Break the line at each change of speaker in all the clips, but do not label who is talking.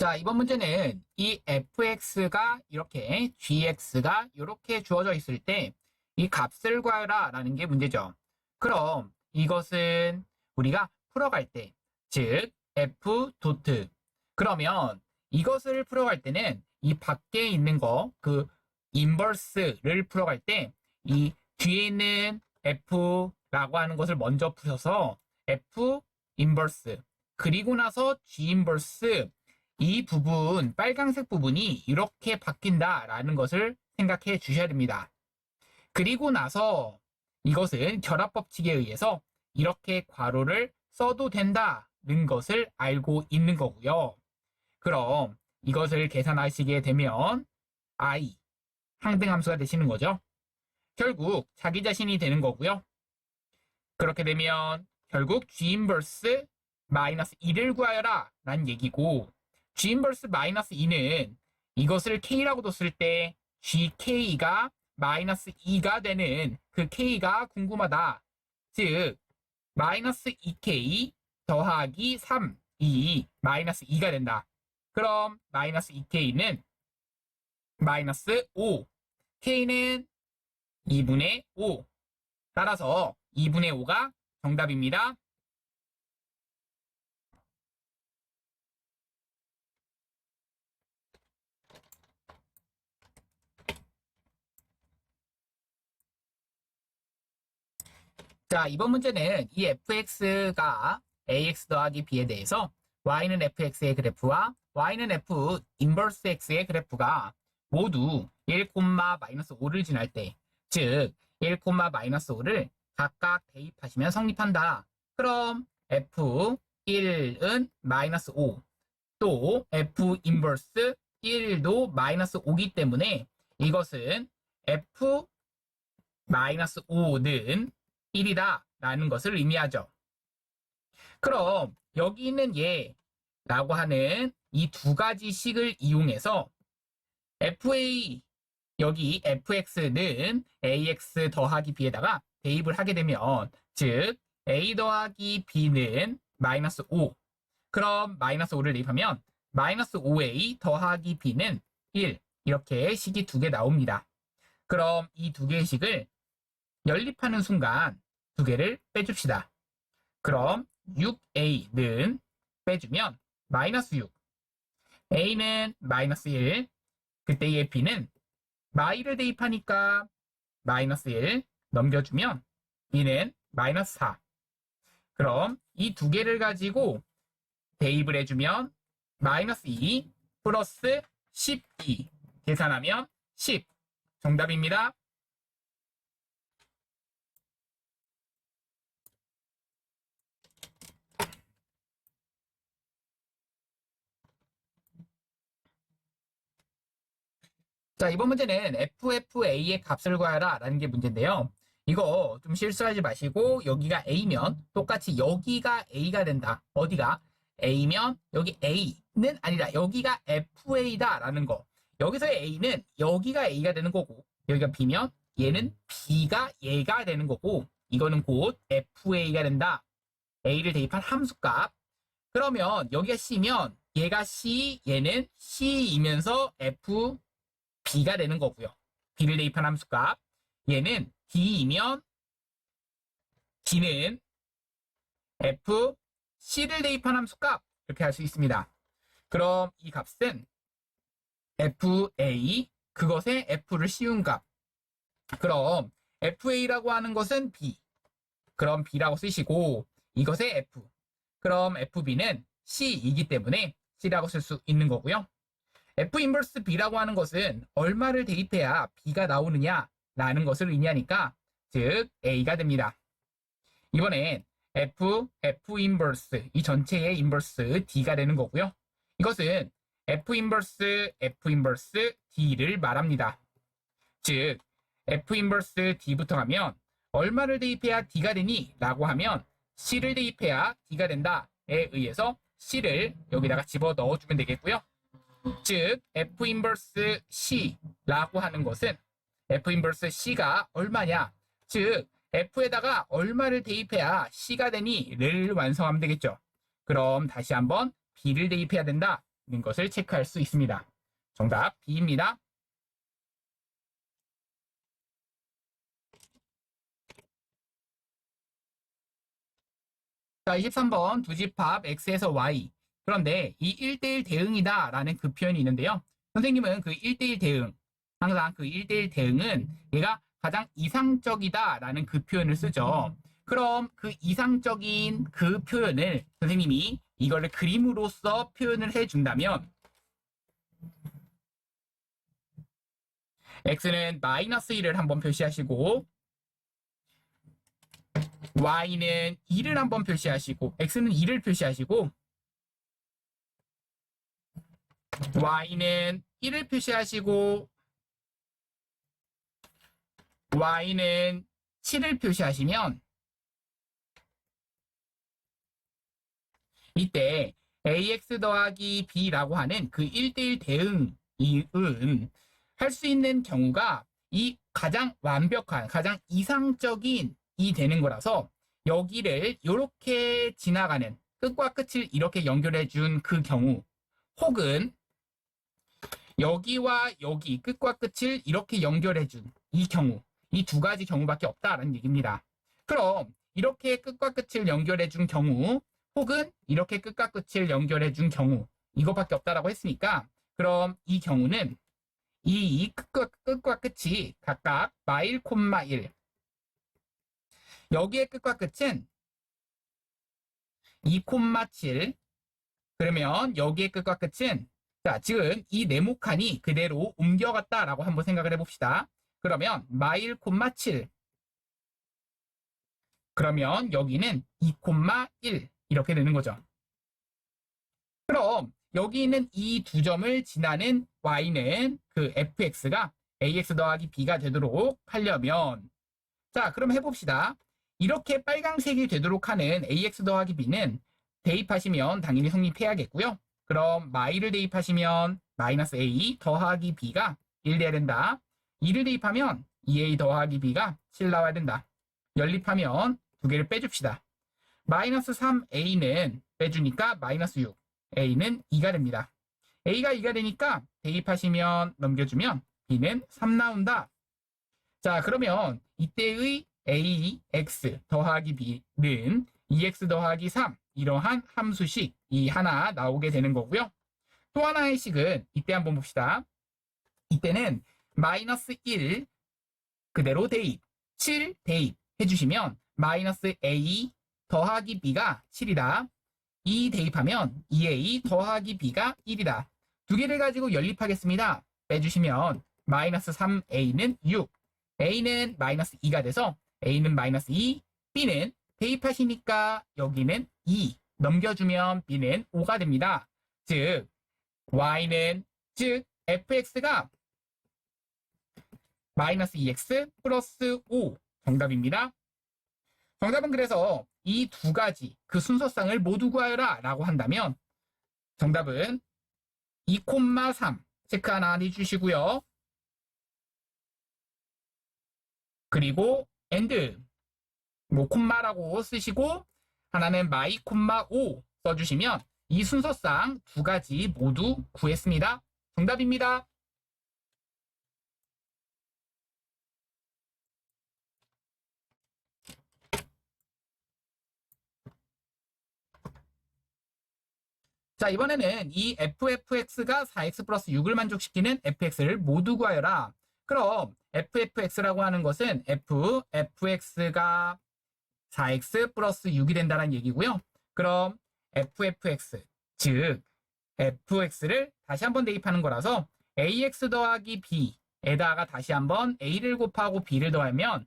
자, 이번 문제는 이 fx가 이렇게 gx가 이렇게 주어져 있을 때 이 값을 구하라 라는 게 문제죠. 그럼 이것은 우리가 풀어갈 때, 즉 f 도트. 그러면 이것을 풀어갈 때는 이 밖에 있는 거, 그 인버스를 풀어갈 때 이 뒤에 있는 f라고 하는 것을 먼저 푸셔서 f 인버스, 그리고 나서 g 인버스, 이 부분, 빨간색 부분이 이렇게 바뀐다라는 것을 생각해 주셔야 됩니다. 그리고 나서 이것은 결합법칙에 의해서 이렇게 괄호를 써도 된다는 것을 알고 있는 거고요. 그럼 이것을 계산하시게 되면 i, 항등함수가 되시는 거죠. 결국 자기 자신이 되는 거고요. 그렇게 되면 결국 g 인버스 마이너스 2를 구하여라 라는 얘기고, g 인버스 마이너스 2는 이것을 k라고 뒀을 때 gk가 마이너스 2가 되는 그 k가 궁금하다. 즉 마이너스 2k 더하기 3이 마이너스 2가 된다. 그럼 마이너스 2k는 마이너스 5, k는 2분의 5. 따라서 2분의 5가 정답입니다. 자, 이번 문제는 이 fx가 ax 더하기 b에 대해서 y는 fx의 그래프와 y는 f 인버스 x의 그래프가 모두 1, 마이너스 5를 지날 때, 즉 1, 마이너스 5를 각각 대입하시면 성립한다. 그럼 f1은 마이너스 5, 또 f 인버스 1도 마이너스 5기 때문에 이것은 f 마이너스 5는 1이다 라는 것을 의미하죠. 그럼 여기 있는 얘라고 하는 이 두 가지 식을 이용해서 fa, 여기 fx는 ax 더하기 b에다가 대입을 하게 되면, 즉 a 더하기 b는 마이너스 5. 그럼 마이너스 5를 대입하면 마이너스 5a 더하기 b는 1. 이렇게 식이 두 개 나옵니다. 그럼 이 두 개의 식을 연립하는 순간 두 개를 빼줍시다. 그럼 6a는 빼주면 마이너스 6. a는 마이너스 1. 그때의 b는 마이를 대입하니까 마이너스 1 넘겨주면 b는 마이너스 4. 그럼 이 두 개를 가지고 대입을 해주면 마이너스 2 플러스 12. 계산하면 10. 정답입니다. 자, 이번 문제는 FFA의 값을 구하라 라는 게 문제인데요. 이거 좀 실수하지 마시고, 여기가 A면 똑같이 여기가 A가 된다. 어디가? A면 여기 A는 아니라 여기가 FA다 라는 거. 여기서의 A는 여기가 A가 되는 거고, 여기가 B면 얘는 B가 얘가 되는 거고, 이거는 곧 FA가 된다. A를 대입한 함수값. 그러면 여기가 C면 얘가 C, 얘는 C이면서 F, B가 되는 거고요. B를 대입한 함수값. 얘는 D이면 D는 F, C를 대입한 함수값. 이렇게 할 수 있습니다. 그럼 이 값은 FA, 그것에 F를 씌운 값. 그럼 FA라고 하는 것은 B. 그럼 B라고 쓰시고 이것의 F. 그럼 FB는 C이기 때문에 C라고 쓸 수 있는 거고요. F 인버스 B라고 하는 것은 얼마를 대입해야 B가 나오느냐라는 것을 의미하니까, 즉 A가 됩니다. 이번엔 F 인버스, 이 전체의 인버스 D가 되는 거고요. 이것은 F 인버스 D를 말합니다. 즉 F 인버스 D부터 가면 얼마를 대입해야 D가 되니? 라고 하면 C를 대입해야 D가 된다에 의해서 C를 여기다가 집어 넣어주면 되겠고요. 즉 F 인버스 C라고 하는 것은 F 인버스 C가 얼마냐? 즉 F에다가 얼마를 대입해야 C가 되니? 를 완성하면 되겠죠. 그럼 다시 한번 B를 대입해야 된다 있는 것을 체크할 수 있습니다. 정답 B입니다. 자, 23번 두 집합 x에서 y. 그런데 이 1대1 대응이다 라는 그 표현이 있는데요. 선생님은 그 1대1 대응, 항상 그 1대1 대응은 얘가 가장 이상적이다 라는 그 표현을 쓰죠. 그럼 그 이상적인 그 표현을 선생님이 이거를 그림으로써 표현을 해준다면 x는 마이너스 1을 한번 표시하시고 y는 2를 한번 표시하시고 x는 2를 표시하시고 y는 1을 표시하시고 y는 7을 표시하시면 이때 ax 더하기 b라고 하는 그 1대1 대응은 할 수 있는 경우가 이 가장 완벽한, 가장 이상적인 이 되는 거라서 여기를 이렇게 지나가는 끝과 끝을 이렇게 연결해 준 그 경우 혹은 여기와 여기 끝과 끝을 이렇게 연결해 준 이 경우 이 두 가지 경우밖에 없다라는 얘기입니다. 그럼 이렇게 끝과 끝을 연결해 준 경우 혹은 이렇게 끝과 끝을 연결해 준 경우 이것밖에 없다라고 했으니까 그럼 이 경우는 이 끝과 끝이 각각 마일, 1 여기의 끝과 끝은 2, 7 그러면 여기의 끝과 끝은 자 지금 이 네모칸이 그대로 옮겨갔다라고 한번 생각을 해봅시다. 그러면 마일, 7 그러면 여기는 2, 1 이렇게 되는 거죠. 그럼 여기 있는 이 두 점을 지나는 y는 그 fx가 ax 더하기 b가 되도록 하려면 자 그럼 해봅시다. 이렇게 빨강색이 되도록 하는 ax 더하기 b는 대입하시면 당연히 성립해야겠고요. 그럼 마이를 대입하시면 마이너스 a 더하기 b가 1 돼야 된다. 2를 대입하면 2a 더하기 b가 7 나와야 된다. 연립하면 두 개를 빼줍시다. 마이너스 3a는 빼주니까 마이너스 6. a는 2가 됩니다. a가 2가 되니까 대입하시면 넘겨주면 b는 3 나온다. 자 그러면 이때의 ax 더하기 b는 2x 더하기 3 이러한 함수식이 하나 나오게 되는 거고요. 또 하나의 식은 이때 한번 봅시다. 이때는 마이너스 1 그대로 대입 7 대입 해주시면 마이너스 a 더하기 b가 7이다. 2 대입하면 2a 더하기 b가 1이다. 두 개를 가지고 연립하겠습니다. 빼주시면 마이너스 3a는 6, a는 마이너스 2가 돼서 a는 마이너스 2, b는 대입하시니까 여기는 2, 넘겨주면 b는 5가 됩니다. 즉 y는 즉 fx가 마이너스 2x 플러스 5 정답입니다. 정답은 그래서 이 두 가지 그 순서상을 모두 구하여라 라고 한다면 정답은 2,3 체크 하나 해주시고요. 그리고 and 뭐 콤마라고 쓰시고 하나는 마이, 5 써주시면 이 순서상 두 가지 모두 구했습니다. 정답입니다. 자 이번에는 이 ffx가 4x 플러스 6을 만족시키는 fx를 모두 구하여라. 그럼 ffx라고 하는 것은 fx가 4x 플러스 6이 된다는 얘기고요. 그럼 ffx 즉 fx를 다시 한번 대입하는 거라서 ax 더하기 b에다가 다시 한번 a를 곱하고 b를 더하면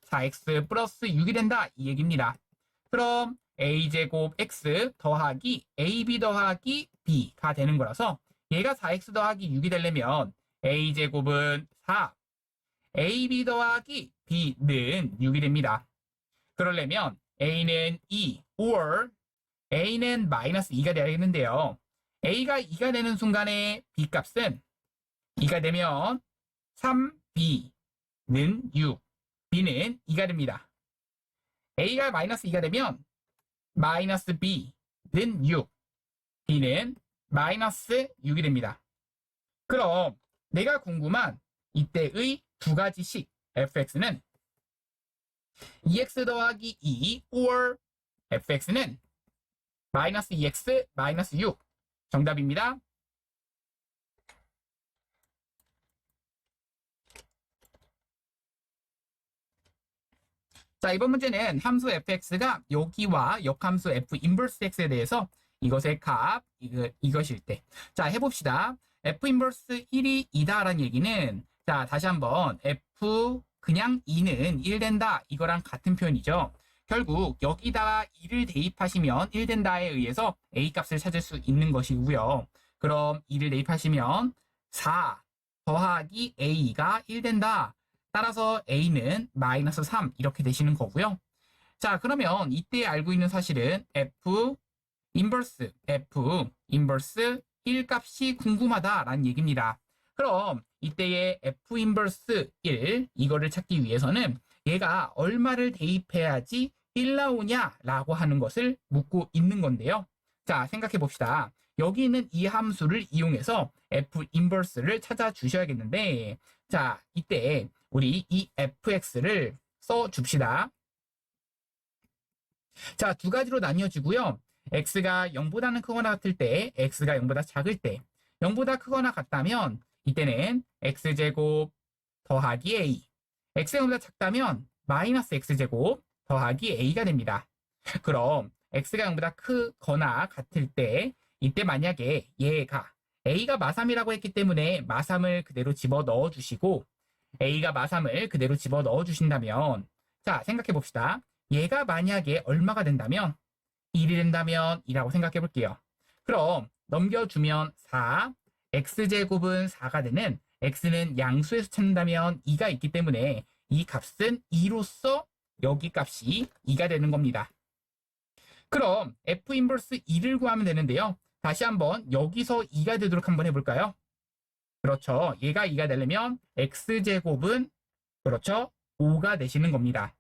4x 플러스 6이 된다 이 얘기입니다. 그럼 a제곱 x 더하기 ab 더하기 b가 되는 거라서 얘가 4x 더하기 6이 되려면 a제곱은 4, ab 더하기 b는 6이 됩니다. 그러려면 a는 2 or a는 마이너스 2가 되겠는데요. a가 2가 되는 순간에 b 값은 2가 되면 3b는 6, b는 2가 됩니다. a가 마이너스 2가 되면 마이너스 b는 6, b는 마이너스 6이 됩니다. 그럼 내가 궁금한 이때의 두 가지식 fx는 2x 더하기 2 or fx는 마이너스 2x 마이너스 6 정답입니다. 자, 이번 문제는 함수 fx가 여기와 역함수 f 인버스 x에 대해서 이것의 값, 이것일 때. 자, 해봅시다. f 인버스 1이 2다라는 얘기는, 자, 다시 한번 f 그냥 2는 1 된다. 이거랑 같은 표현이죠. 결국 여기다가 2를 대입하시면 1 된다에 의해서 a 값을 찾을 수 있는 것이고요. 그럼 2를 대입하시면 4 더하기 a가 1 된다. 따라서 a는 마이너스 3 이렇게 되시는 거고요. 자, 그러면 이때 알고 있는 사실은 f 인버스 1 값이 궁금하다라는 얘기입니다. 그럼 이때의 f 인버스 1 이거를 찾기 위해서는 얘가 얼마를 대입해야지 1 나오냐라고 하는 것을 묻고 있는 건데요. 자, 생각해 봅시다. 여기 있는 이 함수를 이용해서 f 인버스를 찾아 주셔야겠는데, 자, 이때 우리 이 fx를 써 줍시다. 자, 두 가지로 나뉘어지고요. x가 0보다는 크거나 같을 때, x가 0보다 작을 때, 0보다 크거나 같다면 이때는 x제곱 더하기 a, x가 0보다 작다면 마이너스 x제곱 더하기 a가 됩니다. 그럼 x가 0보다 크거나 같을 때, 이때 만약에 얘가 a가 마3이라고 했기 때문에 마3을 그대로 집어 넣어 주시고 a가 마3을 그대로 집어 넣어 주신다면, 자, 생각해 봅시다. 얘가 만약에 얼마가 된다면 1이 된다면 이라고 생각해 볼게요. 그럼 넘겨주면 4, x제곱은 4가 되는, x는 양수에서 찾는다면 2가 있기 때문에 이 값은 2로서 여기 값이 2가 되는 겁니다. 그럼 f 인버스 2를 구하면 되는데요. 다시 한번 여기서 2가 되도록 한번 해볼까요? 그렇죠. 얘가 2가 되려면 x제곱은 그렇죠. 5가 되시는 겁니다.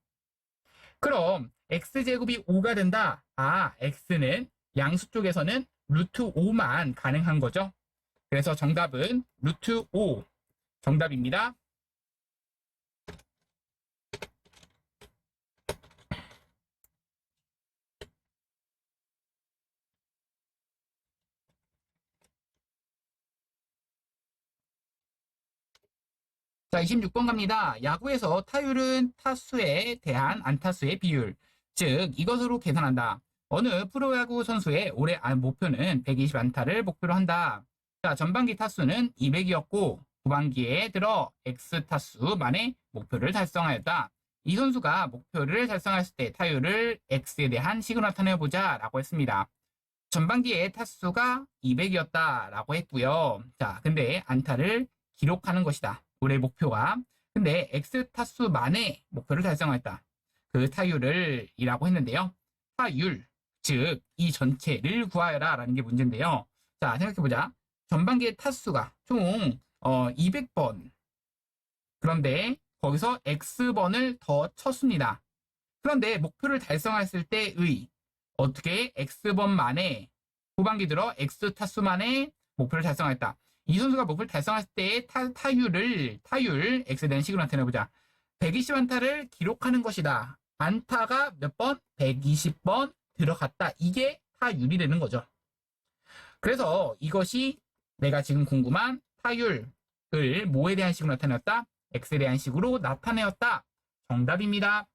그럼 x제곱이 5가 된다. 아, x는 양수 쪽에서는 루트 5만 가능한 거죠. 그래서 정답은 루트 5 정답입니다. 자, 26번 갑니다. 야구에서 타율은 타수에 대한 안타수의 비율, 즉 이것으로 계산한다. 어느 프로야구 선수의 올해 목표는 120 안타를 목표로 한다. 자, 전반기 타수는 200이었고 후반기에 들어 X 타수 만에 목표를 달성하였다. 이 선수가 목표를 달성했을 때 타율을 X에 대한 식으로 나타내보자 라고 했습니다. 전반기에 타수가 200이었다라고 했고요. 자, 근데 안타를 기록하는 것이다. 올해 목표가. 근데 X 타수만의 목표를 달성했다. 그 타율을 이라고 했는데요. 타율, 즉 이 전체를 구하여라 라는 게 문제인데요. 자, 생각해보자. 전반기에 타수가 총 200번. 그런데 거기서 X번을 더 쳤습니다. 그런데 목표를 달성했을 때의 어떻게 X번 만에 후반기 들어 X 타수 만에 목표를 달성했다. 이 선수가 목표를 달성했을 때의 타율 X에 대한 식으로 나타내보자. 120 안타를 기록하는 것이다. 안타가 몇 번? 120번 들어갔다. 이게 타율이 되는 거죠. 그래서 이것이 내가 지금 궁금한 타율을 뭐에 대한 식으로 나타내었다? X에 대한 식으로 나타내었다. 정답입니다.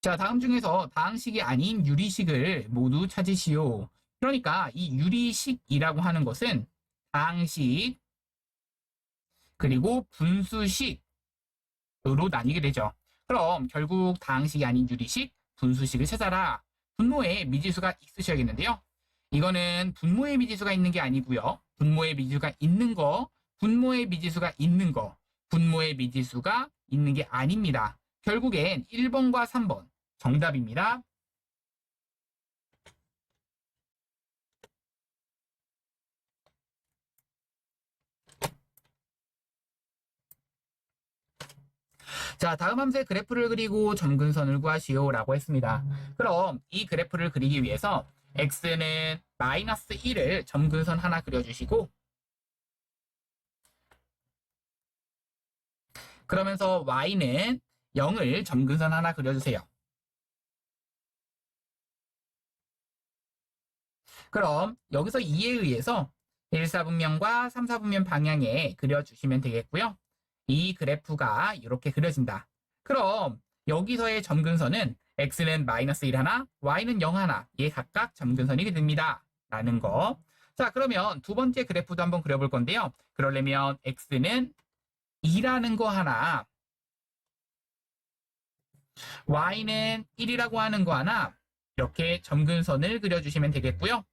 자, 다음 중에서 다항식이 아닌 유리식을 모두 찾으시오. 그러니까 이 유리식이라고 하는 것은 다항식 그리고 분수식으로 나뉘게 되죠. 그럼 결국 다항식이 아닌 유리식, 분수식을 찾아라. 분모에 미지수가 있으셔야겠는데요. 이거는 분모에 미지수가 있는 게 아니고요. 분모에 미지수가 있는 거, 분모에 미지수가 있는 거, 분모에 미지수가 있는 게 아닙니다. 결국엔 1번과 3번 정답입니다. 자, 다음 함수의 그래프를 그리고 점근선을 구하시오라고 했습니다. 그럼 이 그래프를 그리기 위해서 x는 마이너스 1을 점근선 하나 그려주시고 그러면서 y는 0을 점근선 하나 그려주세요. 그럼 여기서 2에 의해서 1사분면과 3사분면 방향에 그려주시면 되겠고요. 이 그래프가 이렇게 그려진다. 그럼 여기서의 점근선은 x는 마이너스 1 하나, y는 0 하나, 얘 각각 점근선이 됩니다. 라는 거. 자, 그러면 두 번째 그래프도 한번 그려볼 건데요. 그러려면 x는 2라는 거 하나, y는 1이라고 하는 거 하나, 이렇게 점근선을 그려주시면 되겠고요.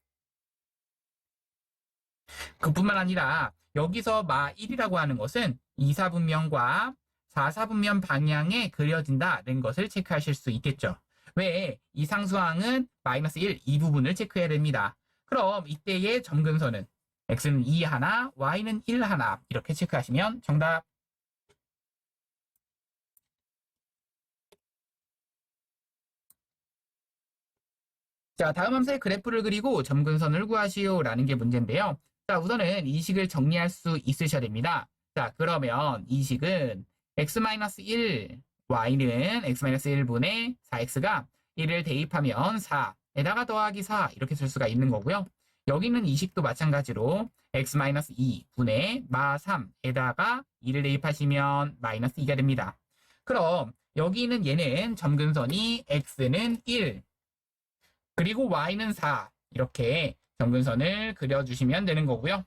그뿐만 아니라 여기서 마 1이라고 하는 것은 2사분면과 4사분면 방향에 그려진다는 것을 체크하실 수 있겠죠. 왜? 이 상수항은 마이너스 1, 이 부분을 체크해야 됩니다. 그럼 이때의 점근선은 x는 2 하나, y는 1 하나 이렇게 체크하시면 정답. 자, 다음 함수의 그래프를 그리고 점근선을 구하시오 라는 게 문제인데요. 자, 우선은 이 식을 정리할 수 있으셔야 됩니다. 자, 그러면 이 식은 x-1, y는 x-1분의 4x가 1을 대입하면 4에다가 더하기 4 이렇게 쓸 수가 있는 거고요. 여기는 이 식도 마찬가지로 x-2분의 마 3에다가 2를 대입하시면 마이너스 2가 됩니다. 그럼 여기 있는 얘는 점근선이 x는 1, 그리고 y는 4 이렇게 점근선을 그려주시면 되는 거고요.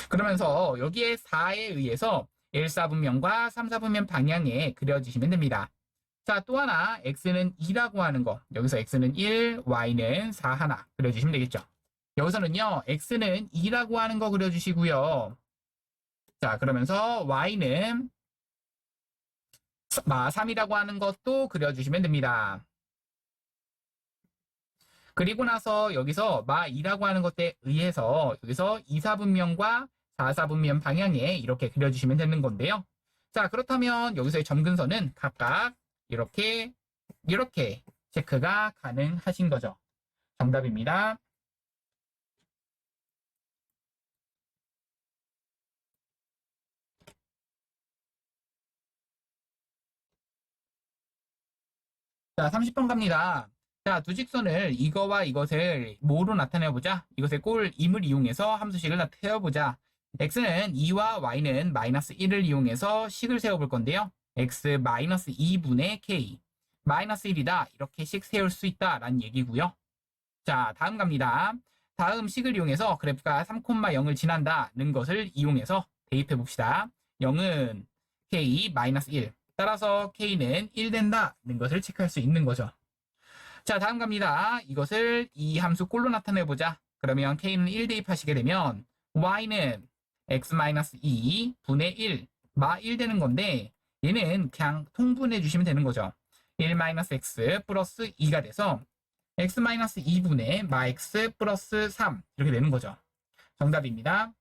그러면서 여기에 4에 의해서 1사분면과 3사분면 방향에 그려주시면 됩니다. 자, 또 하나 x는 2라고 하는 거 여기서 x는 1, y는 4 하나 그려주시면 되겠죠. 여기서는요 x는 2라고 하는 거 그려주시고요. 자, 그러면서 y는 3이라고 하는 것도 그려주시면 됩니다. 그리고 나서 여기서 마2라고 하는 것에 의해서 여기서 2사분면과 4사분면 방향에 이렇게 그려주시면 되는 건데요. 자, 그렇다면 여기서의 점근선은 각각 이렇게 체크가 가능하신 거죠. 정답입니다. 자, 30번 갑니다. 자, 두 직선을 이거와 이것을 뭐로 나타내보자. 이것의 임을 이용해서 함수식을 나타내보자. x는 2와 y는 마이너스 1을 이용해서 식을 세워볼 건데요. x 마이너스 2분의 k 마이너스 1이다. 이렇게 식 세울 수 있다라는 얘기고요. 자, 다음 갑니다. 다음 식을 이용해서 그래프가 3,0을 지난다는 것을 이용해서 대입해 봅시다. 0은 k 마이너스 1. 따라서 k는 1 된다는 것을 체크할 수 있는 거죠. 자, 다음 갑니다. 이것을 이 함수 꼴로 나타내 보자. 그러면 k는 1 대입하시게 되면 y는 x-2 분의 1 마 1 되는 건데 얘는 그냥 통분해 주시면 되는 거죠. 1-x 플러스 2가 돼서 x-2분의 마 x 플러스 3 이렇게 되는 거죠. 정답입니다.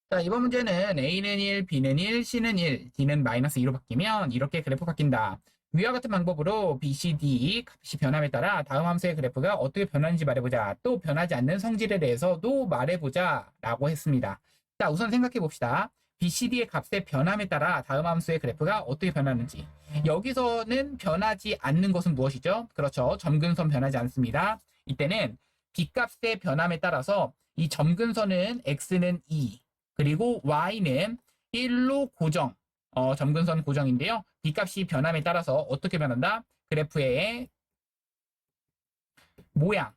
자, 이번 문제는 A는 1, B는 1, C는 1, D는 마이너스 2로 바뀌면 이렇게 그래프 바뀐다. 위와 같은 방법으로 B, C, D 값이 변함에 따라 다음 함수의 그래프가 어떻게 변하는지 말해보자. 또 변하지 않는 성질에 대해서도 말해보자 라고 했습니다. 자, 우선 생각해 봅시다. B, C, D의 값의 변함에 따라 다음 함수의 그래프가 어떻게 변하는지. 여기서는 변하지 않는 것은 무엇이죠? 그렇죠. 점근선 변하지 않습니다. 이때는 B 값의 변함에 따라서 이 점근선은 X는 2, 그리고 y는 1로 고정, 점근선 고정인데요. b값이 변함에 따라서 어떻게 변한다? 그래프의 모양이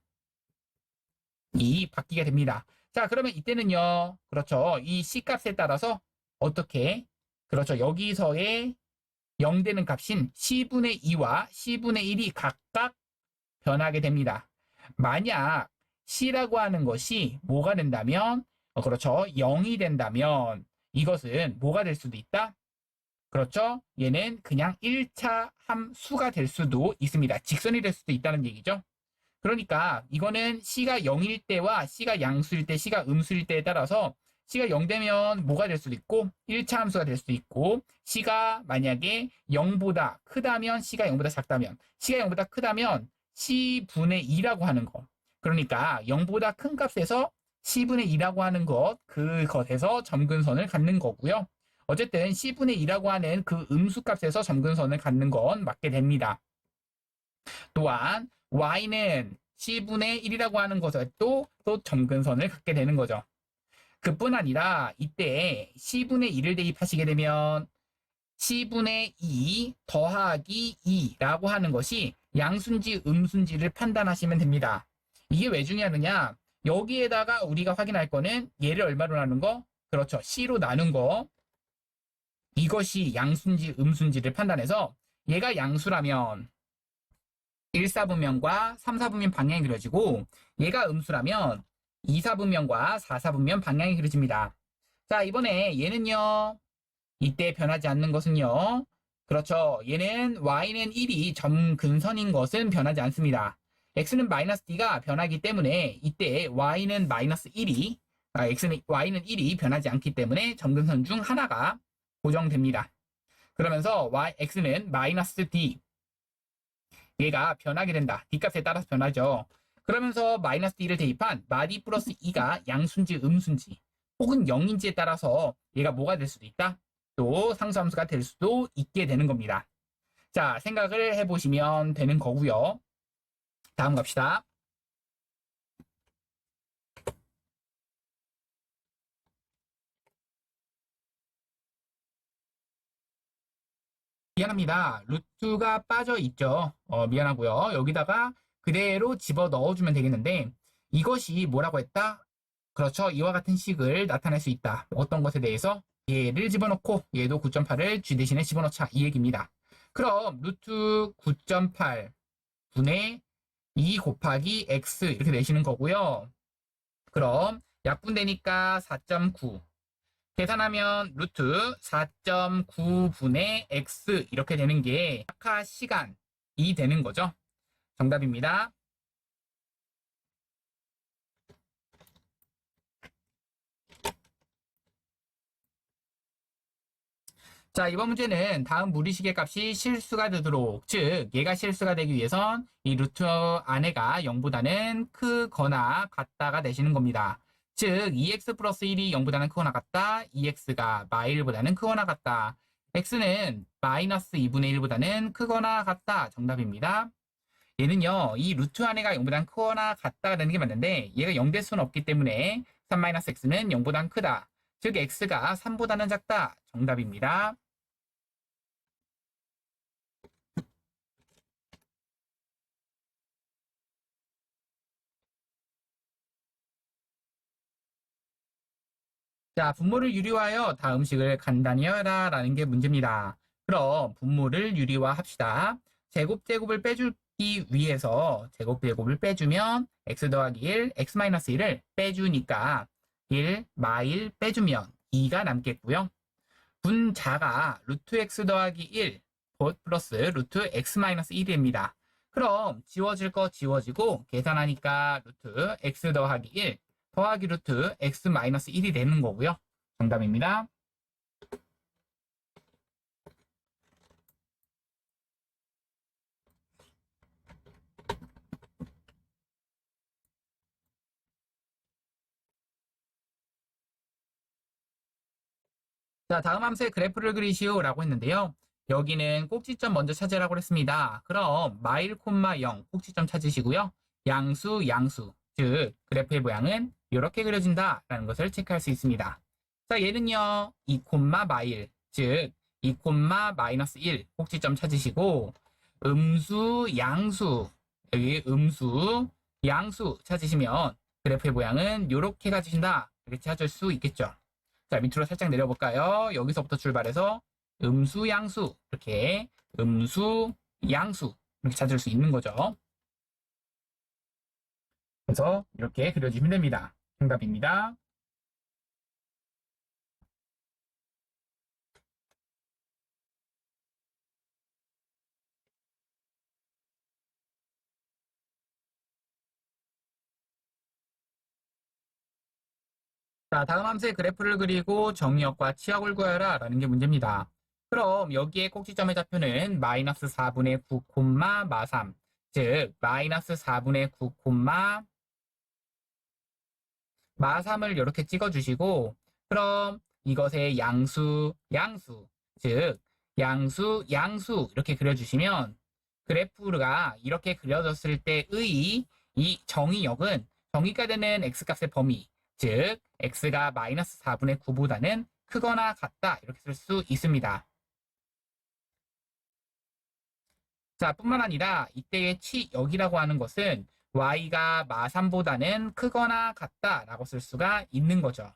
바뀌게 됩니다. 자, 그러면 이때는요. 그렇죠. 이 c값에 따라서 어떻게? 그렇죠. 여기서의 0 되는 값인 C분의 2와 C분의 1이 각각 변하게 됩니다. 만약 C라고 하는 것이 뭐가 된다면, 그렇죠. 0이 된다면 이것은 뭐가 될 수도 있다? 그렇죠. 얘는 그냥 1차 함수가 될 수도 있습니다. 직선이 될 수도 있다는 얘기죠. 그러니까 이거는 C가 0일 때와 C가 양수일 때, C가 음수일 때에 따라서 C가 0 되면 뭐가 될 수도 있고 1차 함수가 될 수도 있고, C가 만약에 0보다 크다면, C가 0보다 작다면, C가 0보다 크다면 C분의 2라고 하는 거. 그러니까 0보다 큰 값에서 C분의 2라고 하는 것, 그것에서 점근선을 갖는 거고요. 어쨌든 C분의 2라고 하는 그 음수값에서 점근선을 갖는 건 맞게 됩니다. 또한 y는 C분의 1이라고 하는 것에 또 점근선을 갖게 되는 거죠. 그뿐 아니라 이때 C분의 2를 대입하시게 되면 C분의 2 더하기 2라고 하는 것이 양수인지 음수인지를 판단하시면 됩니다. 이게 왜 중요하느냐? 여기에다가 우리가 확인할 거는 얘를 얼마로 나눈 거? 그렇죠. C로 나눈 거. 이것이 양수인지 음수인지를 판단해서 얘가 양수라면 1, 4분면과 3, 4분면 방향이 그려지고, 얘가 음수라면 2, 4분면과 4, 4분면 방향이 그려집니다. 자, 이번에 얘는요, 이때 변하지 않는 것은요, 그렇죠. 얘는 y는 1이 점근선인 것은 변하지 않습니다. x는 마이너스 d가 변하기 때문에 이때 y는 마이너스 1이, y는 1이 변하지 않기 때문에 점근선 중 하나가 고정됩니다. 그러면서 x는 마이너스 d, 얘가 변하게 된다. d값에 따라서 변하죠. 그러면서 마이너스 d를 대입한 마디 플러스 2가 양수인지 음수인지 혹은 0인지에 따라서 얘가 뭐가 될 수도 있다. 또 상수함수가 될 수도 있게 되는 겁니다. 자, 생각을 해보시면 되는 거고요. 다음 갑시다. 미안합니다. 루트가 빠져 있죠. 미안하고요. 여기다가 그대로 집어 넣어주면 되겠는데, 이것이 뭐라고 했다? 그렇죠. 이와 같은 식을 나타낼 수 있다. 어떤 것에 대해서? 얘를 집어넣고 얘도 9.8을 G 대신에 집어넣자, 이 얘기입니다. 그럼 루트 9.8 분의 2 곱하기 X 이렇게 내시는 거고요. 그럼 약분되니까 4.9. 계산하면 루트 4.9분의 x 이렇게 되는 게 각하 시간이 되는 거죠. 정답입니다. 자, 이번 문제는 다음 무리식의 값이 실수가 되도록, 즉 얘가 실수가 되기 위해선 이 루트 안에가 0보다는 크거나 같다가 되시는 겁니다. 즉 2x 플러스 1이 0보다는 크거나 같다, 2x가 -1보다는 크거나 같다, x는 마이너스 2분의 1보다는 크거나 같다. 정답입니다. 얘는요, 이 루트 안에가 0보다는 크거나 같다가 되는 게 맞는데 얘가 0 될 수는 없기 때문에 3-x는 0보다는 크다, 즉 x가 3보다는 작다. 정답입니다. 자, 분모를 유리화하여 다음 식을 간단히 해라 라는 게 문제입니다. 그럼 분모를 유리화합시다. 제곱을 빼주기 위해서 제곱을 빼주면 x 더하기 1, x 마이너스 1을 빼주니까 1, 마1 빼주면 2가 남겠고요. 분자가 루트 x 더하기 1 플러스 루트 x 마이너스 1입니다. 그럼 지워질 거 지워지고 계산하니까 루트 x 더하기 1 더하기 루트 x 마이너스 1이 되는 거고요. 정답입니다. 자, 다음 함수의 그래프를 그리시오라고 했는데요. 여기는 꼭지점 먼저 찾으라고 했습니다. 그럼 마일 콤마 0 꼭지점 찾으시고요. 양수, 즉 그래프의 모양은 이렇게 그려진다라는 것을 체크할 수 있습니다. 자, 얘는요, 2 콤마 마일, 즉 2 콤마 마이너스 1 꼭지점 찾으시고, 음수, 양수, 여기 음수, 양수 찾으시면 그래프의 모양은 이렇게 가지신다, 이렇게 찾을 수 있겠죠. 자, 밑으로 살짝 내려볼까요? 여기서부터 출발해서 음수, 양수 이렇게 음수, 양수 이렇게 찾을 수 있는 거죠. 그래서 이렇게 그려주시면 됩니다. 정답입니다. 자, 다음 함수의 그래프를 그리고 정의역과 치역을 구하라 라는 게 문제입니다. 그럼 여기에 꼭지점의 좌표는 마이너스 4분의 9, 마 3, 즉 마이너스 4분의 9, 마 3을 이렇게 찍어주시고 그럼 이것의 양수, 즉 양수 이렇게 그려주시면 그래프가 이렇게 그려졌을 때의 이 정의역은 정의가 되는 x값의 범위, 즉 x가 마이너스 4분의 9보다는 크거나 같다 이렇게 쓸 수 있습니다. 자, 뿐만 아니라 이때의 치역이라고 하는 것은 y가 마3보다는 크거나 같다라고 쓸 수가 있는 거죠.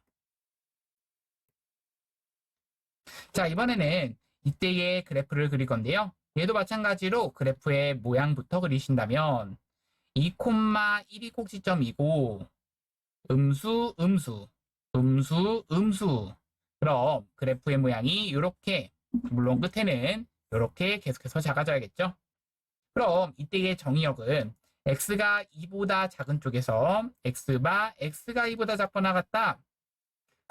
자, 이번에는 이때의 그래프를 그릴 건데요. 얘도 마찬가지로 그래프의 모양부터 그리신다면 2,1이 꼭지점이고 음수, 음수. 그럼 그래프의 모양이 이렇게, 물론 끝에는 이렇게 계속해서 작아져야겠죠. 그럼 이때의 정의역은 x가 2보다 작은 쪽에서 x가 2보다 작거나 같다.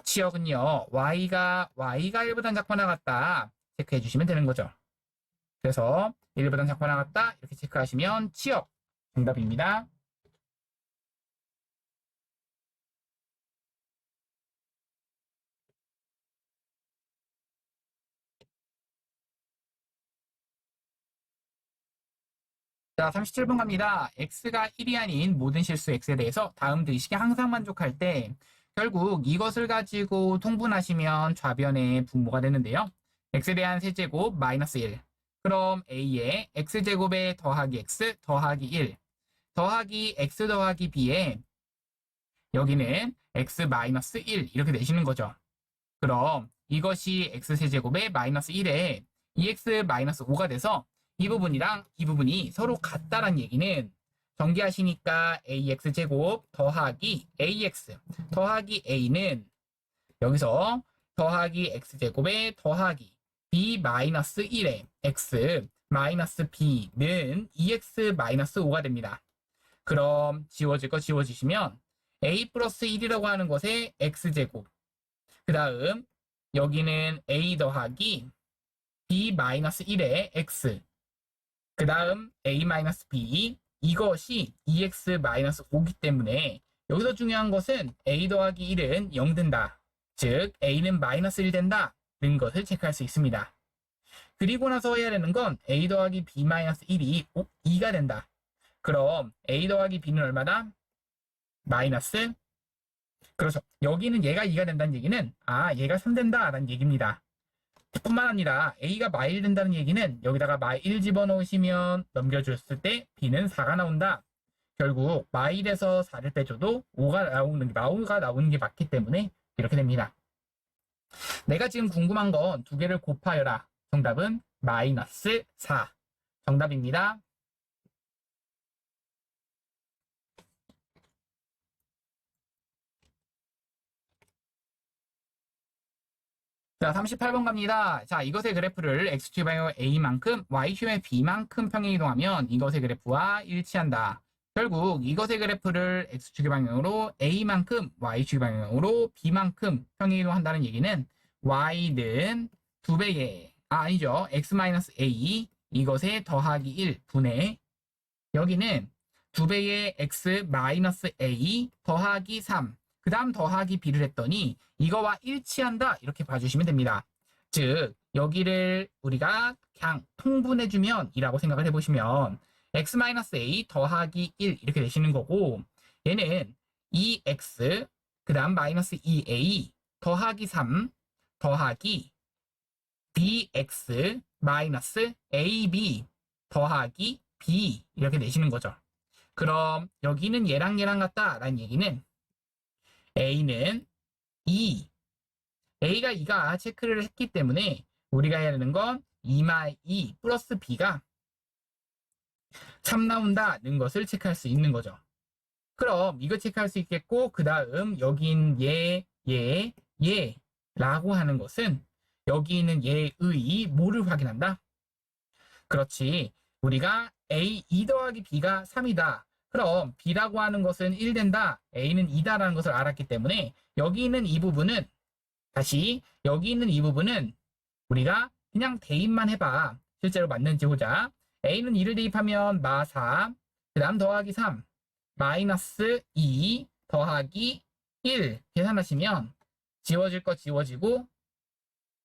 치역은요, y가 1보다 작거나 같다. 체크해 주시면 되는 거죠. 그래서 1보다 작거나 같다. 이렇게 체크하시면 치역 정답입니다. 자, 37번 갑니다. x가 1이 아닌 모든 실수 x에 대해서 다음 등식이 항상 만족할 때 결국 이것을 가지고 통분하시면 좌변의 분모가 되는데요. x에 대한 세제곱 마이너스 1. 그럼 a의 x제곱에 더하기 x 더하기 1 더하기 x 더하기 b에 여기는 x 마이너스 1 이렇게 내시는 거죠. 그럼 이것이 x세제곱에 마이너스 1에 2x 마이너스 5가 돼서 이 부분이랑 이 부분이 서로 같다란 얘기는 전개하시니까 ax제곱 더하기 ax 더하기 a는 여기서 더하기 x제곱에 더하기 b 마이너스 1에 x 마이너스 b는 2x 마이너스 5가 됩니다. 그럼 지워질 거 지워지시면 a 플러스 1이라고 하는 것에 x제곱 그 다음 여기는 a 더하기 b 마이너스 1에 x 그 다음 a 마이너스 b 이것이 2x 마이너스 5기 때문에 여기서 중요한 것은 a 더하기 1은 0 된다. 즉 a는 마이너스 1 된다. 는 것을 체크할 수 있습니다. 그리고 나서 해야 되는 건 a 더하기 b 마이너스 1이 2가 된다. 그럼 a 더하기 b는 얼마다? 마이너스 그렇죠. 여기는 얘가 2가 된다는 얘기는 얘가 3 된다라는 얘기입니다. 뿐만 아니라 A가 마일 된다는 얘기는 여기다가 마일 집어넣으시면 넘겨줬을 때 B는 4가 나온다. 결국 마일에서 4를 빼줘도 5가 나오는 게 맞기 때문에 이렇게 됩니다. 내가 지금 궁금한 건 두 개를 곱하여라. 정답은 마이너스 4. 정답입니다. 자, 38번 갑니다. 자, 이것의 그래프를 x축 방향 a만큼 y축의 b만큼 평행이동하면 이것의 그래프와 일치한다. 결국 이것의 그래프를 x축의 방향으로 a만큼 y축의 방향으로 b만큼 평행이동한다는 얘기는 y는 2배의 아니죠. x-a 이것에 더하기 1 분의 여기는 2배의 x-a 더하기 3 그 다음 더하기 b를 했더니 이거와 일치한다 이렇게 봐주시면 됩니다. 즉 여기를 우리가 그냥 통분해주면 이라고 생각을 해보시면 x-a 더하기 1 이렇게 되시는 거고 얘는 2x 그 다음 마이너스 2a 더하기 3 더하기 bx 마이너스 ab 더하기 b 이렇게 내시는 거죠. 그럼 여기는 얘랑 같다라는 얘기는 a는 2 A가 2가 체크를 했기 때문에 우리가 해야 되는 건 2 플러스 B가 참 나온다는 것을 체크할 수 있는 거죠. 그럼 이거 체크할 수 있겠고 그 다음 여기 있는 얘라고 하는 것은 여기 있는 얘의 뭐를 확인한다? 그렇지. 우리가 A 2 더하기 B가 3이다. 그럼 B라고 하는 것은 1 된다. A는 2다라는 것을 알았기 때문에 여기 있는 이 부분은 다시 여기 있는 이 부분은 우리가 그냥 대입만 해봐. 실제로 맞는지 보자. A는 2를 대입하면 마 4, 그 다음 더하기 3, 마이너스 2 더하기 1 계산하시면 지워질 거 지워지고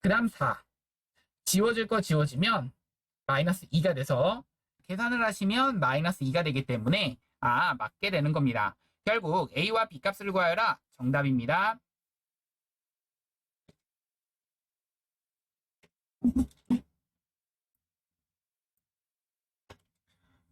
그 다음 4 지워질 거 지워지면 마이너스 2가 돼서 계산을 하시면 마이너스 2가 되기 때문에 맞게 되는 겁니다. 결국 A와 B 값을 구하여라. 정답입니다.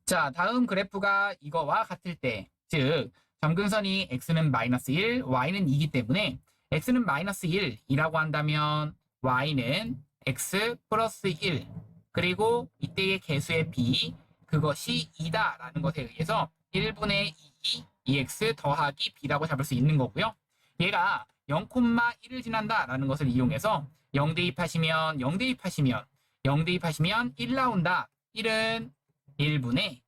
자, 다음 그래프가 이거와 같을 때, 즉 점근선이 x는 마이너스 1, y는 2이기 때문에 x는 마이너스 1이라고 한다면 y는 x 플러스 1, 그리고 이때의 개수의 b, 그것이 2다라는 것에 의해서 1분의 2 2x 더하기 b라고 잡을 수 있는 거고요. 얘가 0,1을 지난다라는 것을 이용해서 0 대입하시면 0 대입하시면 0 대입하시면 1 나온다. 1은 1분의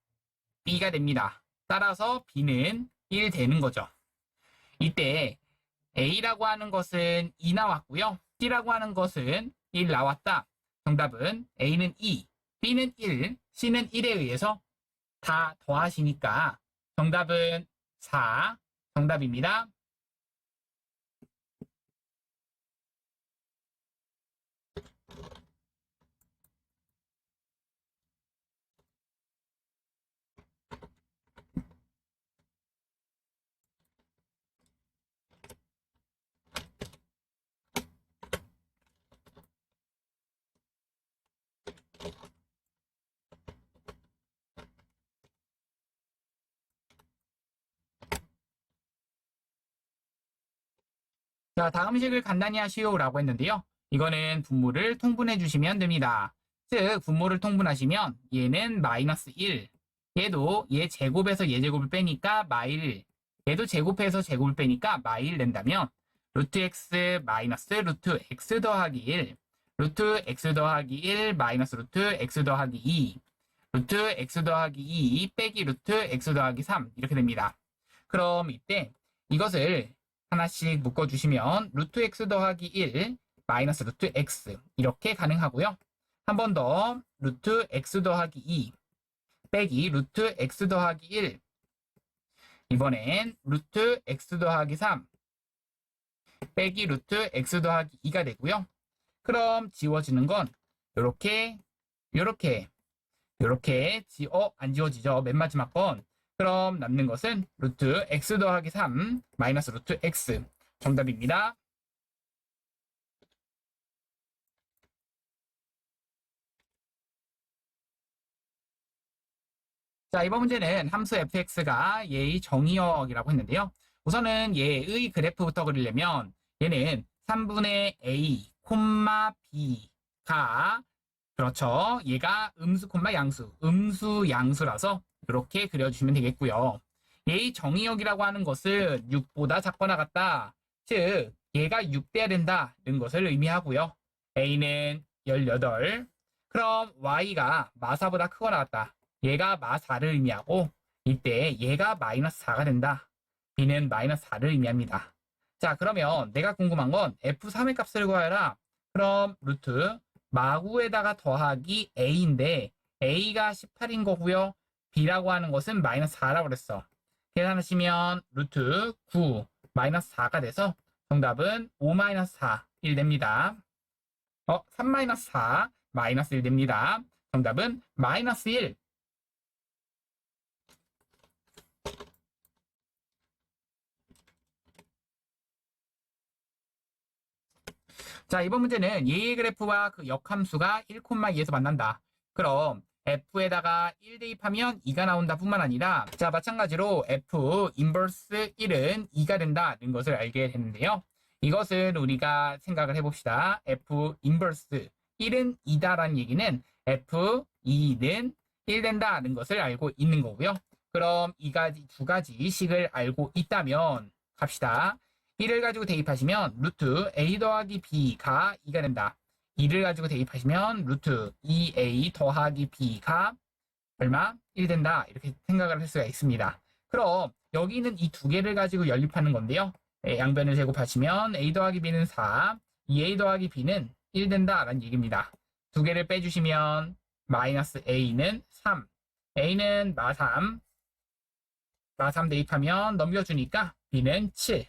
b가 됩니다. 따라서 b는 1 되는 거죠. 이때 a라고 하는 것은 2 나왔고요. c라고 하는 것은 1 나왔다. 정답은 a는 2, b는 1, c는 1에 의해서 다 더하시니까 정답은 4, 정답입니다. 자, 다음 식을 간단히 하시오라고 했는데요. 이거는 분모를 통분해 주시면 됩니다. 즉, 분모를 통분하시면 얘는 마이너스 1, 얘도 얘 제곱에서 얘 제곱을 빼니까 마일, 얘도 제곱해서 제곱을 빼니까 마일 낸다면 루트 x 마이너스 루트 x 더하기 1, 루트 x 더하기 1 마이너스 루트 x 더하기 2, 루트 x 더하기 2 빼기 루트 x 더하기 3 이렇게 됩니다. 그럼 이때 이것을 하나씩 묶어주시면 루트 x 더하기 1 마이너스 루트 x 이렇게 가능하고요. 한 번 더 루트 x 더하기 2 빼기 루트 x 더하기 1 이번엔 루트 x 더하기 3 빼기 루트 x 더하기 2가 되고요. 그럼 지워지는 건 요렇게 안 지워지죠. 맨 마지막 건. 그럼 남는 것은 루트 x 더하기 3 마이너스 루트 x 정답입니다. 자, 이번 문제는 함수 fx가 얘의 정의역이라고 했는데요. 우선은 얘의 그래프부터 그리려면 얘는 3분의 a, b가 그렇죠. 얘가 음수, 양수, 음수, 양수라서 이렇게 그려주시면 되겠고요. 얘의 정의역이라고 하는 것은 6보다 작거나 같다. 즉, 얘가 6 돼야 된다는 것을 의미하고요. a는 18. 그럼 y가 마4보다 크거나 같다. 얘가 마4를 의미하고 이때 얘가 마이너스 4가 된다. b는 마이너스 4를 의미합니다. 자, 그러면 내가 궁금한 건 f3의 값을 구하여라. 그럼 루트 마9에다가 더하기 a인데 a가 18인 거고요. b라고 하는 것은 마이너스 4라고 그랬어. 계산하시면 루트 9 마이너스 4가 돼서 정답은 5 마이너스 4 1 됩니다. 3 마이너스 4 마이너스 1 됩니다. 정답은 마이너스 1. 자, 이번 문제는 얘의 그래프와 그 역함수가 1,2에서 만난다. 그럼 f에다가 1 대입하면 2가 나온다 뿐만 아니라 자, 마찬가지로 f 인버스 1은 2가 된다는 것을 알게 됐는데요. 이것은 우리가 생각을 해봅시다. F 인버스 1은 2다라는 얘기는 F2는 1 된다는 것을 알고 있는 거고요. 그럼 두 가지 식을 알고 있다면 갑시다. 1을 가지고 대입하시면 루트 a 더하기 b가 2가 된다. 2를 가지고 대입하시면 루트 2a 더하기 b가 얼마? 1 된다. 이렇게 생각을 할 수가 있습니다. 그럼 여기는 이 두 개를 가지고 연립하는 건데요. 양변을 제곱하시면 a 더하기 b는 4, 2a 더하기 b는 1 된다라는 얘기입니다. 두 개를 빼주시면 마이너스 a는 3, a는 마3 대입하면 넘겨주니까 b는 7.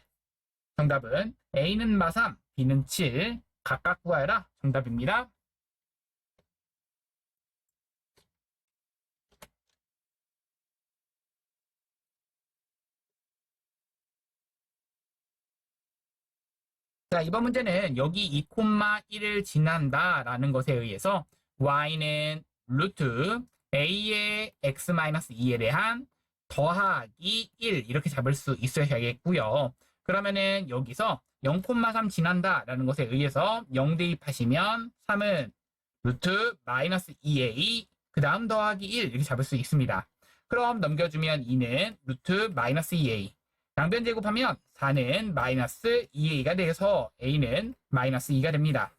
정답은 a는 마3, b는 7. 각각 구하여라. 정답입니다. 자, 이번 문제는 여기 2,1을 지난다 라는 것에 의해서 y는 루트 a의 x-2에 대한 더하기 1 이렇게 잡을 수 있어야겠고요. 그러면은 여기서 0,3 지난다 라는 것에 의해서 0 대입하시면 3은 루트 마이너스 2a 그 다음 더하기 1 이렇게 잡을 수 있습니다. 그럼 넘겨주면 2는 루트 마이너스 2a 양변 제곱하면 4는 마이너스 2a가 돼서 a는 마이너스 2가 됩니다.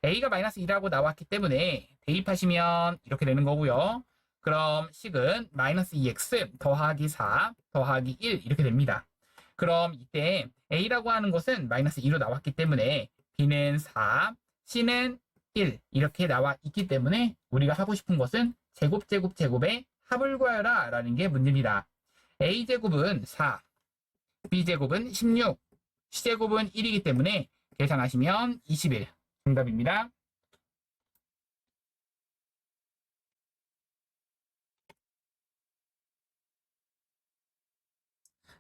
a가 마이너스 2라고 나왔기 때문에 대입하시면 이렇게 되는 거고요. 그럼 식은 마이너스 2x 더하기 4 더하기 1 이렇게 됩니다. 그럼 이때 a라고 하는 것은 마이너스 2로 나왔기 때문에 b는 4, c는 1 이렇게 나와 있기 때문에 우리가 하고 싶은 것은 제곱의 합을 구하여라 라는 게 문제입니다. a제곱은 4, b제곱은 16, c제곱은 1이기 때문에 계산하시면 21. 정답입니다.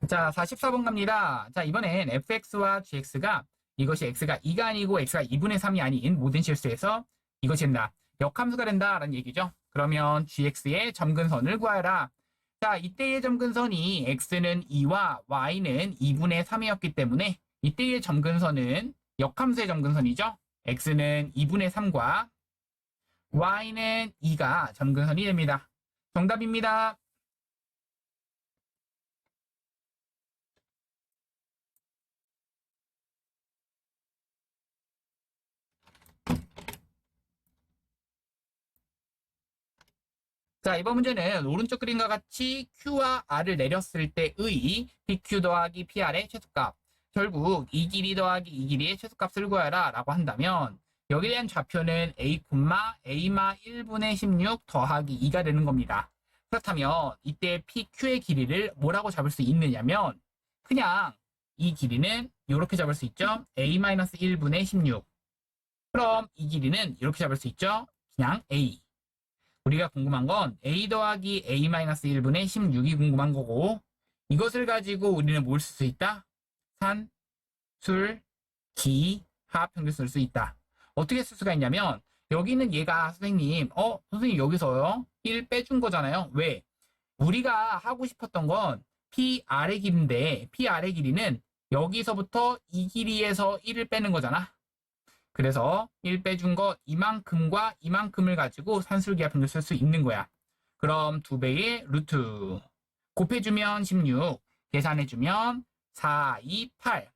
자, 44번 갑니다. 자, 이번엔 fx와 gx가 이것이 x가 2가 아니고 x가 2분의 3이 아닌 모든 실수에서 이것이 된다. 역함수가 된다라는 얘기죠. 그러면 gx의 점근선을 구하여라. 자, 이때의 점근선이 x는 2와 y는 2분의 3이었기 때문에 이때의 점근선은 역함수의 점근선이죠. x는 2분의 3과 y는 2가 점근선이 됩니다. 정답입니다. 자, 이번 문제는 오른쪽 그림과 같이 Q와 R을 내렸을 때의 PQ 더하기 PR의 최소값. 결국 이 길이 더하기 이 길이의 최소값을 구하라 라고 한다면 여기에 대한 좌표는 A, A마 1분의 16 더하기 2가 되는 겁니다. 그렇다면 이때 PQ의 길이를 뭐라고 잡을 수 있느냐면 그냥 이 길이는 이렇게 잡을 수 있죠. A-1분의 16. 그럼 이 길이는 이렇게 잡을 수 있죠. 그냥 A. 우리가 궁금한 건 a 더하기 a-1분의 16이 궁금한 거고 이것을 가지고 우리는 뭘 쓸 수 있다? 산, 술, 기, 합, 평균 쓸 수 있다. 어떻게 쓸 수가 있냐면 여기는 얘가 선생님 선생님 여기서요 1 빼준 거잖아요. 왜? 우리가 하고 싶었던 건 PR의 길인데 PR의 길이는 여기서부터 이 길이에서 1을 빼는 거잖아. 그래서 1 빼준 거 이만큼과 이만큼을 가지고 산술기하 평균 쓸 수 있는 거야. 그럼 2배의 루트 곱해주면 16 계산해주면 4, 2, 8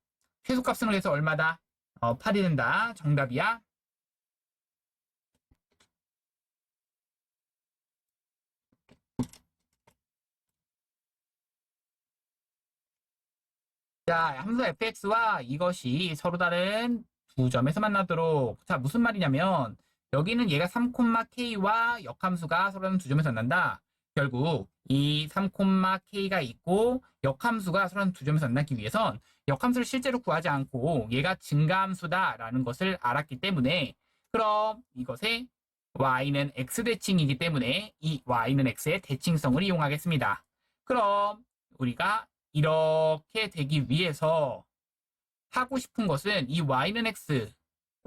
최소값은 그래서 얼마다? 8이 된다. 정답이야. 자, 함수 fx와 이것이 서로 다른 두 점에서 만나도록. 자, 무슨 말이냐면 여기는 얘가 3,k와 역함수가 서로 다른 두 점에서 만난다. 결국 이 3,k가 있고 역함수가 서로 다른 두 점에서 만나기 위해선 역함수를 실제로 구하지 않고 얘가 증가함수다라는 것을 알았기 때문에 그럼 이것의 y는 x 대칭이기 때문에 이 y는 x의 대칭성을 이용하겠습니다. 그럼 우리가 이렇게 되기 위해서 하고 싶은 것은 이 y는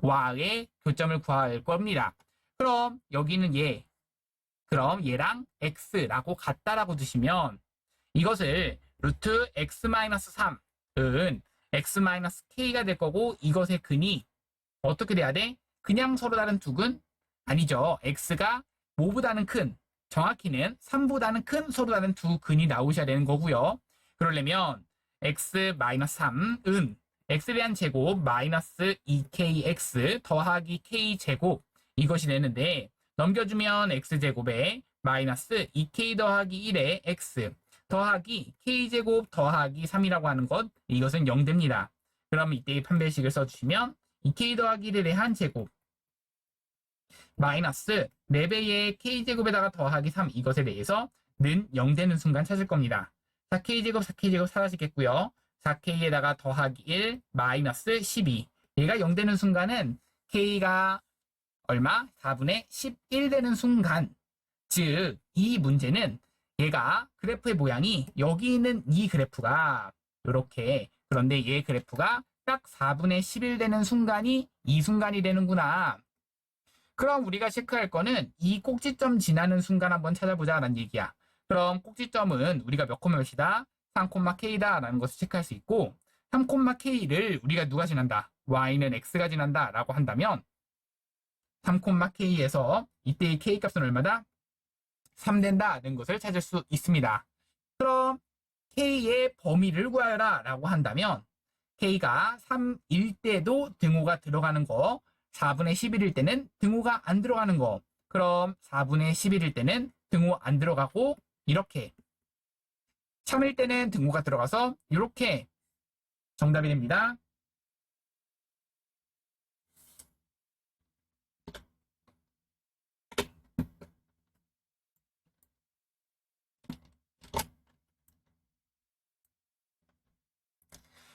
x와의 교점을 구할 겁니다. 그럼 여기는 얘, 그럼 얘랑 x라고 같다라고 두시면 이것을 루트 x-3은 x-k가 될 거고 이것의 근이 어떻게 돼야 돼? 그냥 서로 다른 두 근? 아니죠. x가 뭐보다는 큰, 정확히는 3보다는 큰 서로 다른 두 근이 나오셔야 되는 거고요. 그러려면 x-3은 x에 대한 제곱 마이너스 2kx 더하기 k제곱 이것이 되는데 넘겨주면 x제곱에 마이너스 2k 더하기 1의 x 더하기 k제곱 더하기 3이라고 하는 것 이것은 0 됩니다. 그럼 이때의 판별식을 써주시면 2k 더하기 1의 한 제곱 마이너스 4배의 k제곱에다가 더하기 3 이것에 대해서 는 0 되는 순간 찾을 겁니다. 4k제곱 4k제곱 사라지겠고요. 4k에다가 더하기 1 마이너스 12 얘가 0 되는 순간은 k가 얼마? 4분의 11 되는 순간 즉 이 문제는 얘가 그래프의 모양이 여기 있는 이 그래프가 이렇게 그런데 얘 그래프가 딱 4분의 11 되는 순간이 이 순간이 되는구나. 그럼 우리가 체크할 거는 이 꼭지점 지나는 순간 한번 찾아보자 라는 얘기야. 그럼 꼭지점은 우리가 몇 콤마 몇이다? 3,k다 라는 것을 체크할 수 있고 3,k를 우리가 누가 지난다? y는 x가 지난다 라고 한다면 3,k에서 이때의 k 값은 얼마다? 3 된다는 것을 찾을 수 있습니다. 그럼 k의 범위를 구하여라 라고 한다면 k가 3일 때도 등호가 들어가는 거 4분의 11일 때는 등호가 안 들어가는 거 그럼 4분의 11일 때는 등호 안 들어가고 이렇게 3일 때는 등호가 들어가서 이렇게 정답이 됩니다.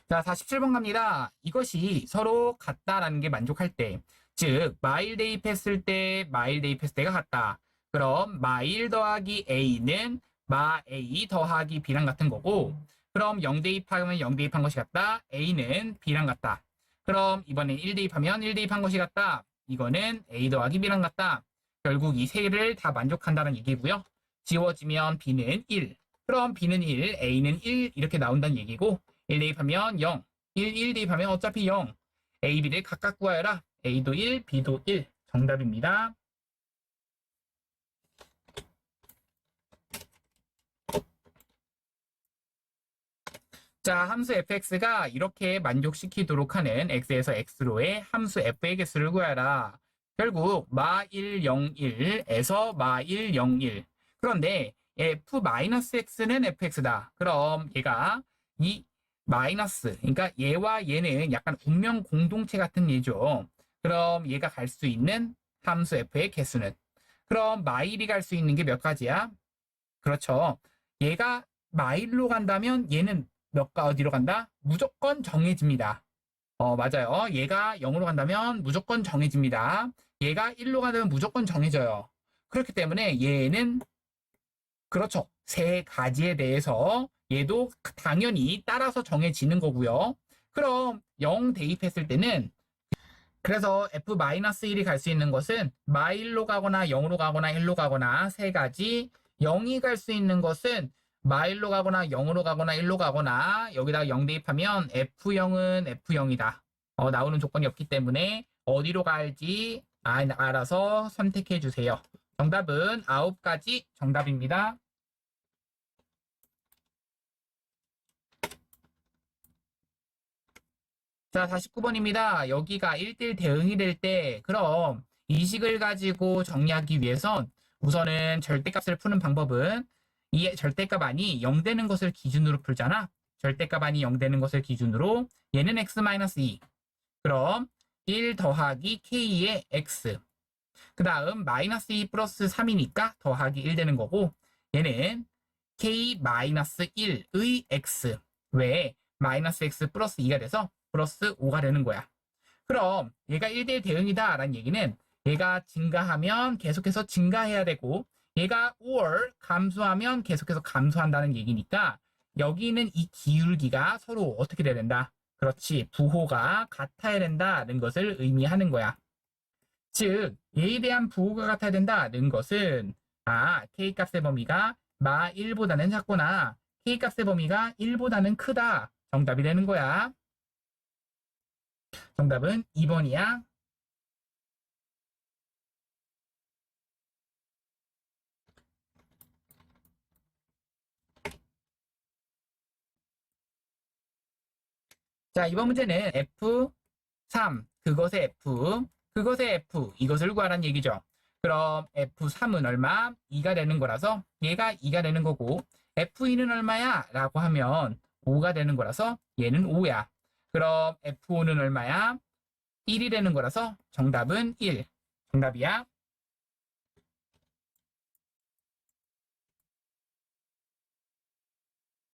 자, 47번 갑니다. 이것이 서로 같다라는 게 만족할 때, 즉 마일 대입했을 때 마일 대입했을 때가 같다. 그럼 마일 더하기 a는 마 a 더하기 b랑 같은 거고 그럼 0 대입하면 0 대입한 것이 같다. a는 b랑 같다. 그럼 이번엔 1 대입하면 1 대입한 것이 같다. 이거는 a 더하기 b랑 같다. 결국 이 세 개를 다 만족한다는 얘기고요. 지워지면 b는 1. 그럼 b는 1, a는 1 이렇게 나온다는 얘기고 1 대입하면 0, 1 대입하면 어차피 0. A, B를 각각 구하여라. A도 1, B도 1. 정답입니다. 자, 함수 fx가 이렇게 만족시키도록 하는 x에서 x로의 함수 f의 개수를 구하라. 결국 마1, 0, 1에서 마1, 0, 1. 그런데 f-x는 fx다. 그럼 얘가 이 마이너스, 그러니까 얘와 얘는 약간 운명 공동체 같은 얘죠. 그럼 얘가 갈 수 있는 함수 f의 개수는 그럼 마일이 갈 수 있는 게 몇 가지야? 그렇죠. 얘가 마일로 간다면 얘는 몇가 어디로 간다? 무조건 정해집니다. 맞아요. 얘가 0으로 간다면 무조건 정해집니다. 얘가 1로 간다면 무조건 정해져요. 그렇기 때문에 얘는 그렇죠. 세 가지에 대해서 얘도 당연히 따라서 정해지는 거고요. 그럼 0 대입했을 때는 그래서 f-1이 갈 수 있는 것은 마1로 가거나 0으로 가거나 1로 가거나 세 가지 0이 갈 수 있는 것은 마1로 가거나 0으로 가거나 1로 가거나 여기다가 0 대입하면 f0은 f0이다. 나오는 조건이 없기 때문에 어디로 갈지 알아서 선택해 주세요. 정답은 9가지 정답입니다. 자, 49번입니다. 여기가 1대1 대응이 될 때, 그럼 이 식을 가지고 정리하기 위해선 우선은 절대값을 푸는 방법은 이 절대값 안이 0 되는 것을 기준으로 풀잖아. 절대값 안이 0 되는 것을 기준으로 얘는 x-2. 그럼 1 더하기 k의 x. 그 다음 -2 플러스 3이니까 더하기 1 되는 거고 얘는 k-1의 x. 왜? -x 플러스 2가 돼서 플러스 5가 되는 거야. 그럼 얘가 1대1 대응이다 라는 얘기는 얘가 증가하면 계속해서 증가해야 되고 얘가 or 감소하면 계속해서 감소한다는 얘기니까 여기는 이 기울기가 서로 어떻게 돼야 된다? 그렇지. 부호가 같아야 된다는 것을 의미하는 거야. 즉 얘에 대한 부호가 같아야 된다는 것은 k값의 범위가 마1보다는 작거나 k값의 범위가 1보다는 크다. 정답이 되는 거야. 정답은 2번이야. 자, 이번 문제는 F3, 그것의 F, 이것을 구하라는 얘기죠. 그럼 F3은 얼마? 2가 되는 거라서 얘가 2가 되는 거고 F2는 얼마야? 라고 하면 5가 되는 거라서 얘는 5야. 그럼 F5는 얼마야? 1이 되는 거라서 정답은 1. 정답이야.